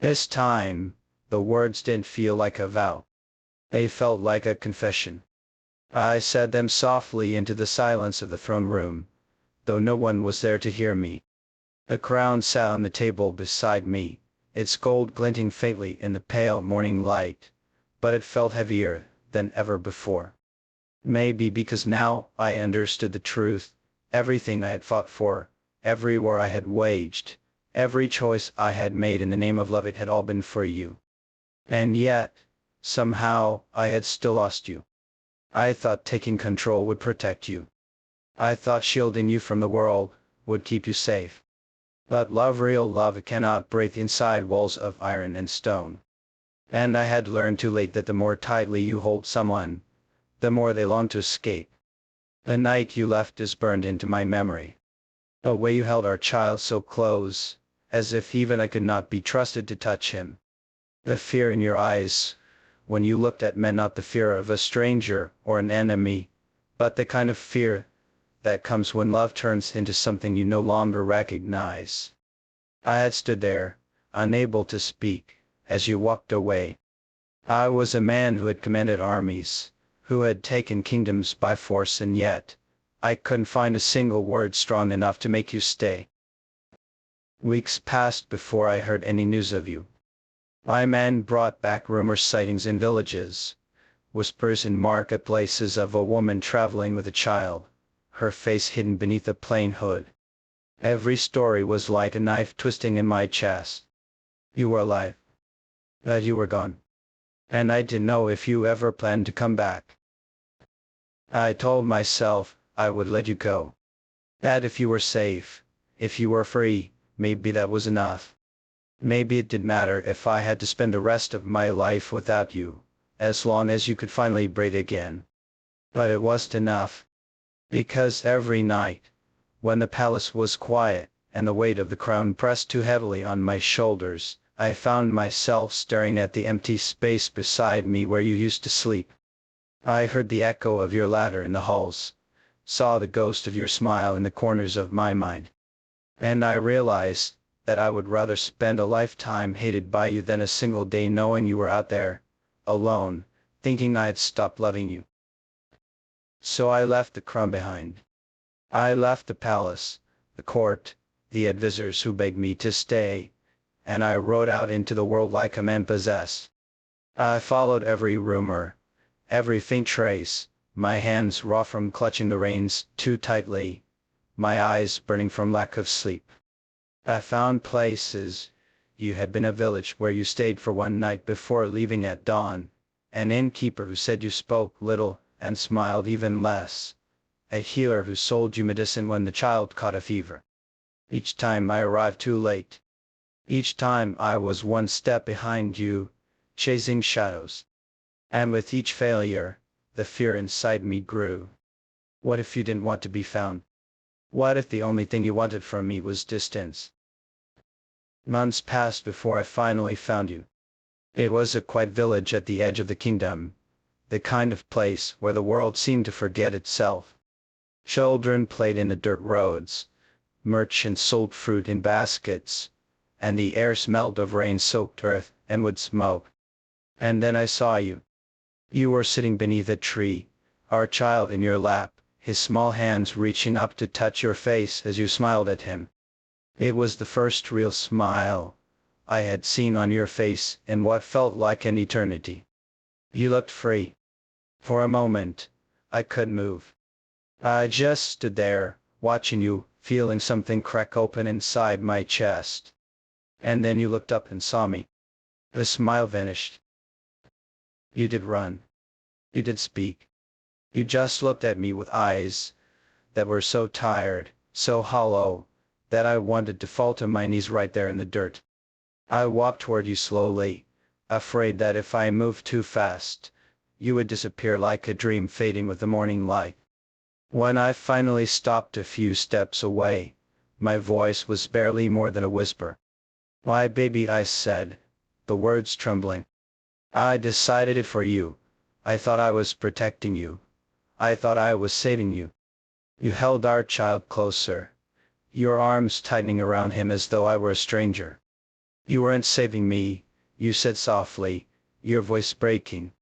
This time, the words didn't feel like a vow. They felt like a confession. I said them softly into the silence of the throne room, though no one was there to hear me. A crown sat on the table beside me, its gold glinting faintly in the pale morning light, but it felt heavier than ever before. Maybe because now I understood the truth. Everything I had fought for, every war I had waged, every choice I had made in the name of love, it had all been for you. And yet, somehow, I had still lost you. I thought taking control would protect you. I thought shielding you from the world would keep you safe. But love, real love, cannot break inside walls of iron and stone. And I had learned too late that the more tightly you hold someone, the more they long to escape. The night you left is burned into my memory. The way you held our child so close, as if even I could not be trusted to touch him. The fear in your eyes, when you looked at men, not the fear of a stranger or an enemy, but the kind of fear that comes when love turns into something you no longer recognize. I had stood there, unable to speak, as you walked away. I was a man who had commanded armies, who had taken kingdoms by force, and yet, I couldn't find a single word strong enough to make you stay. Weeks passed before I heard any news of you. My men brought back rumors, sightings in villages, whispers in marketplaces of a woman traveling with a child, her face hidden beneath a plain hood. Every story was like a knife twisting in my chest. You were alive, but you were gone. And I didn't know if you ever planned to come back. I told myself I would let you go. That if you were safe, if you were free, maybe that was enough. Maybe it didn't matter if I had to spend the rest of my life without you, as long as you could finally breathe again. But it wasn't enough. Because every night, when the palace was quiet, and the weight of the crown pressed too heavily on my shoulders, I found myself staring at the empty space beside me where you used to sleep. I heard the echo of your ladder in the halls, saw the ghost of your smile in the corners of my mind. And I realized that I would rather spend a lifetime hated by you than a single day knowing you were out there, alone, thinking I had stopped loving you. So I left the crown behind. I left the palace, the court, the advisors who begged me to stay, and I rode out into the world like a man possessed. I followed every rumor, every faint trace, my hands raw from clutching the reins too tightly, my eyes burning from lack of sleep. I found places. You had been a village where you stayed for one night before leaving at dawn, an innkeeper who said you spoke little and smiled even less, a healer who sold you medicine when the child caught a fever. Each time I arrived too late. Each time I was one step behind you, chasing shadows. And with each failure, the fear inside me grew. What if you didn't want to be found? What if the only thing you wanted from me was distance? Months passed before I finally found you. It was a quiet village at the edge of the kingdom, the kind of place where the world seemed to forget itself. Children played in the dirt roads, merchants sold fruit in baskets, and the air smelled of rain-soaked earth and wood smoke. And then I saw you. You were sitting beneath a tree, our child in your lap, his small hands reaching up to touch your face as you smiled at him. It was the first real smile I had seen on your face in what felt like an eternity. You looked free. For a moment, I couldn't move. I just stood there, watching you, feeling something crack open inside my chest. And then you looked up and saw me. The smile vanished. You did run. You did speak. You just looked at me with eyes that were so tired, so hollow, that I wanted to fall to my knees right there in the dirt. I walked toward you slowly, afraid that if I moved too fast, you would disappear like a dream fading with the morning light. When I finally stopped a few steps away, my voice was barely more than a whisper. "Why, baby," I said, the words trembling. "I decided it for you. I thought I was protecting you. I thought I was saving you." You held our child closer, your arms tightening around him as though I were a stranger. You weren't saving me, you said softly, your voice breaking.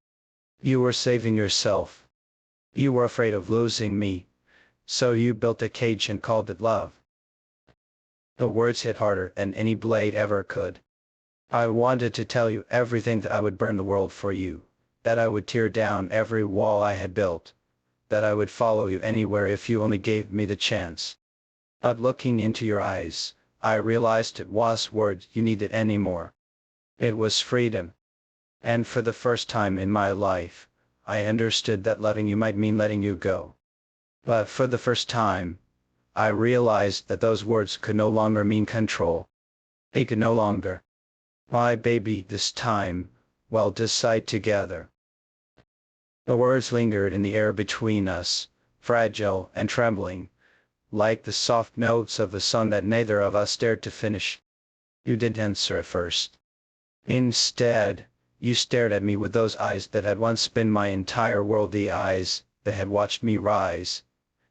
You were saving yourself. You were afraid of losing me, so you built a cage and called it love. The words hit harder than any blade ever could. I wanted to tell you everything, that I would burn the world for you, that I would tear down every wall I had built, that I would follow you anywhere if you only gave me the chance. But looking into your eyes, I realized it wasn't words you needed anymore. It was freedom. And for the first time in my life, I understood that loving you might mean letting you go. But for the first time, I realized that those words could no longer mean control. They could no longer. My baby, this time, we'll decide together. The words lingered in the air between us, fragile and trembling, like the soft notes of a song that neither of us dared to finish. You didn't answer at first. Instead, you stared at me with those eyes that had once been my entire world, the eyes that had watched me rise,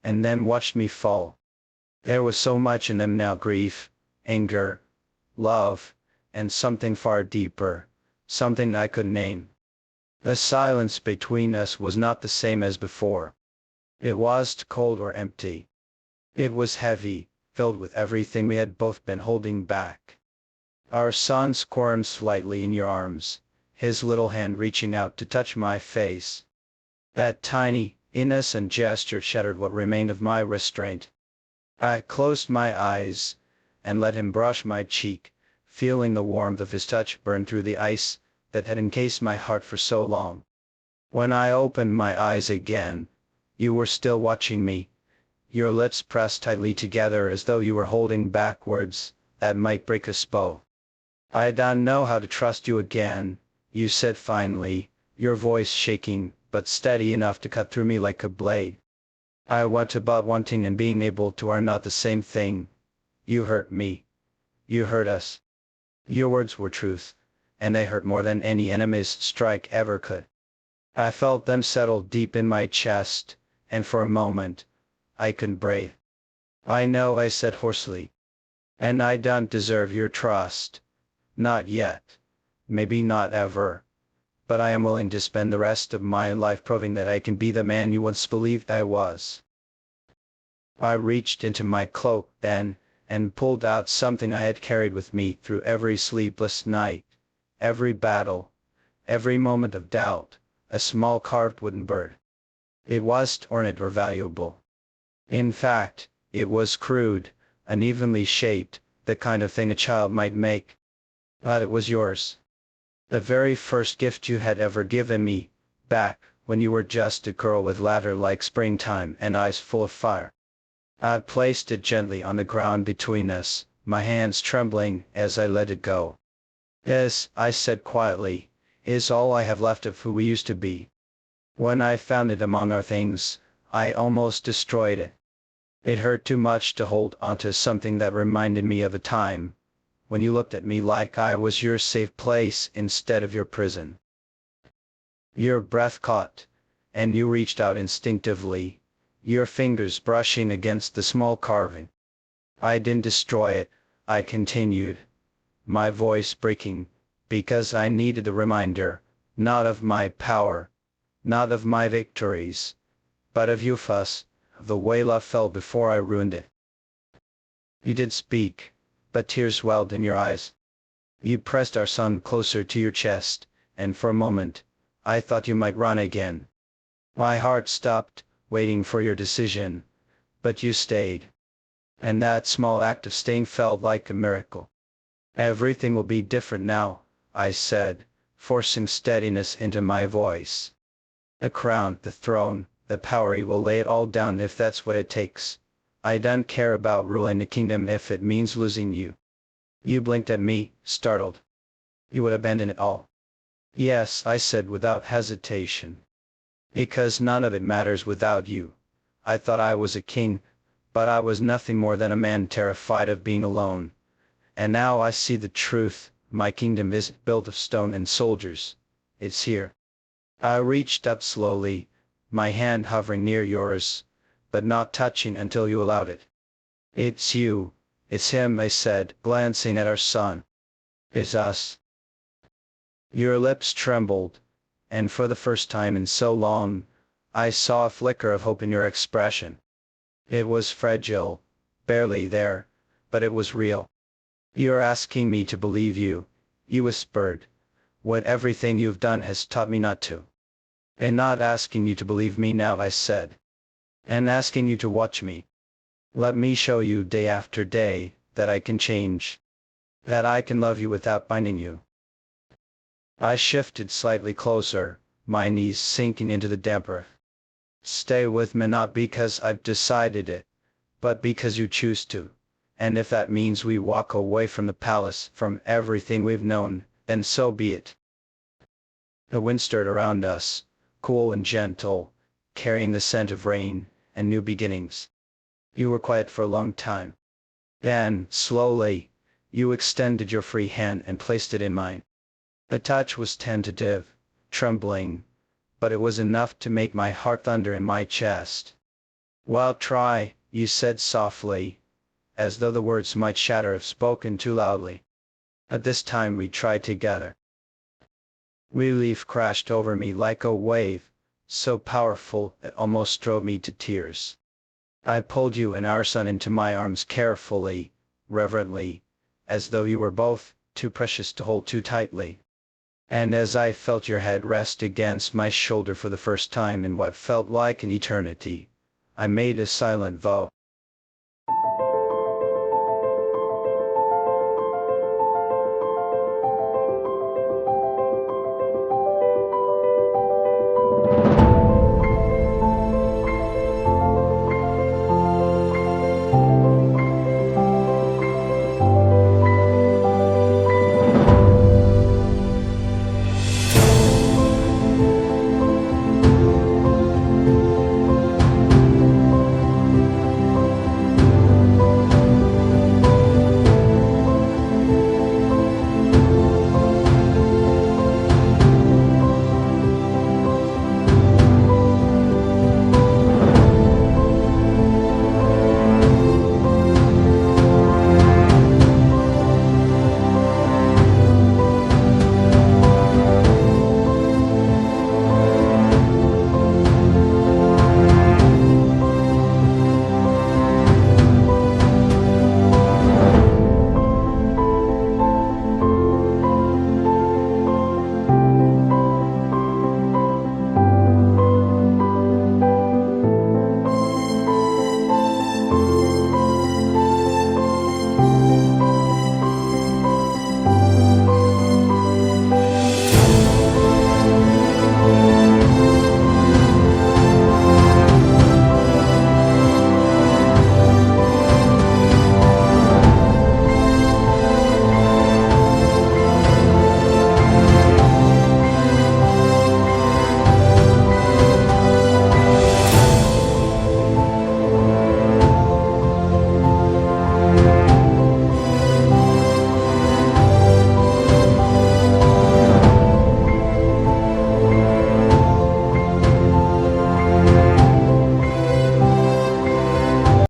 and then watched me fall. There was so much in them now: grief, anger, love, and something far deeper, something I couldn't name. The silence between us was not the same as before. It wasn't cold or empty. It was heavy, filled with everything we had both been holding back. Our son squirmed slightly in your arms, his little hand reaching out to touch my face. That tiny, innocent gesture shattered what remained of my restraint. I closed my eyes and let him brush my cheek, feeling the warmth of his touch burn through the ice that had encased my heart for so long. When I opened my eyes again, you were still watching me, your lips pressed tightly together as though you were holding back words that might break us both. I don't know how to trust you again, you said finally, your voice shaking but steady enough to cut through me like a blade. I want about wanting and being able to are not the same thing. You hurt me. You hurt us. Your words were truth, and they hurt more than any enemy's strike ever could. I felt them settle deep in my chest, and for a moment, I couldn't breathe. I know, I said hoarsely. And I don't deserve your trust. Not yet. Maybe not ever. But I am willing to spend the rest of my life proving that I can be the man you once believed I was. I reached into my cloak then, and pulled out something I had carried with me through every sleepless night, every battle, every moment of doubt, a small carved wooden bird. It wasn't ornate or valuable. In fact, it was crude, unevenly shaped, the kind of thing a child might make. But it was yours. The very first gift you had ever given me, back when you were just a girl with laughter like springtime and eyes full of fire. I placed it gently on the ground between us, my hands trembling as I let it go. This, I said quietly, is all I have left of who we used to be. When I found it among our things, I almost destroyed it. It hurt too much to hold onto something that reminded me of a time when you looked at me like I was your safe place instead of your prison. Your breath caught, and you reached out instinctively, your fingers brushing against the small carving. I didn't destroy it, I continued, my voice breaking, because I needed a reminder, not of my power, not of my victories, but of you, Fuss, of the way love felt before I ruined it. You did speak, but tears welled in your eyes. You pressed our son closer to your chest, and for a moment, I thought you might run again. My heart stopped, waiting for your decision, but you stayed. And that small act of staying felt like a miracle. Everything will be different now, I said, forcing steadiness into my voice. The crown, the throne, the power, he will lay it all down if that's what it takes. I don't care about ruling the kingdom if it means losing you. You blinked at me, startled. You would abandon it all. Yes, I said without hesitation. Because none of it matters without you. I thought I was a king, but I was nothing more than a man terrified of being alone. And now I see the truth, my kingdom isn't built of stone and soldiers. It's here. I reached up slowly, my hand hovering near yours, but not touching until you allowed it. It's you, it's him, I said, glancing at our son. Is us. Your lips trembled, and for the first time in so long, I saw a flicker of hope in your expression. It was fragile, barely there, but it was real. You're asking me to believe you, you whispered, what everything you've done has taught me not to. And not asking you to believe me now, I said. And asking you to watch me. Let me show you day after day, that I can change. That I can love you without binding you. I shifted slightly closer, my knees sinking into the damp earth. Stay with me not because I've decided it, but because you choose to. And if that means we walk away from the palace, from everything we've known, then so be it. The wind stirred around us, cool and gentle, carrying the scent of rain and new beginnings. You were quiet for a long time. Then, slowly, you extended your free hand and placed it in mine. The touch was tentative, trembling, but it was enough to make my heart thunder in my chest. "Well, try," you said softly, as though the words might shatter if spoken too loudly. At this time we tried together. Relief crashed over me like a wave, so powerful it almost drove me to tears. I pulled you and our son into my arms carefully, reverently, as though you were both too precious to hold too tightly. And as I felt your head rest against my shoulder for the first time in what felt like an eternity, I made a silent vow.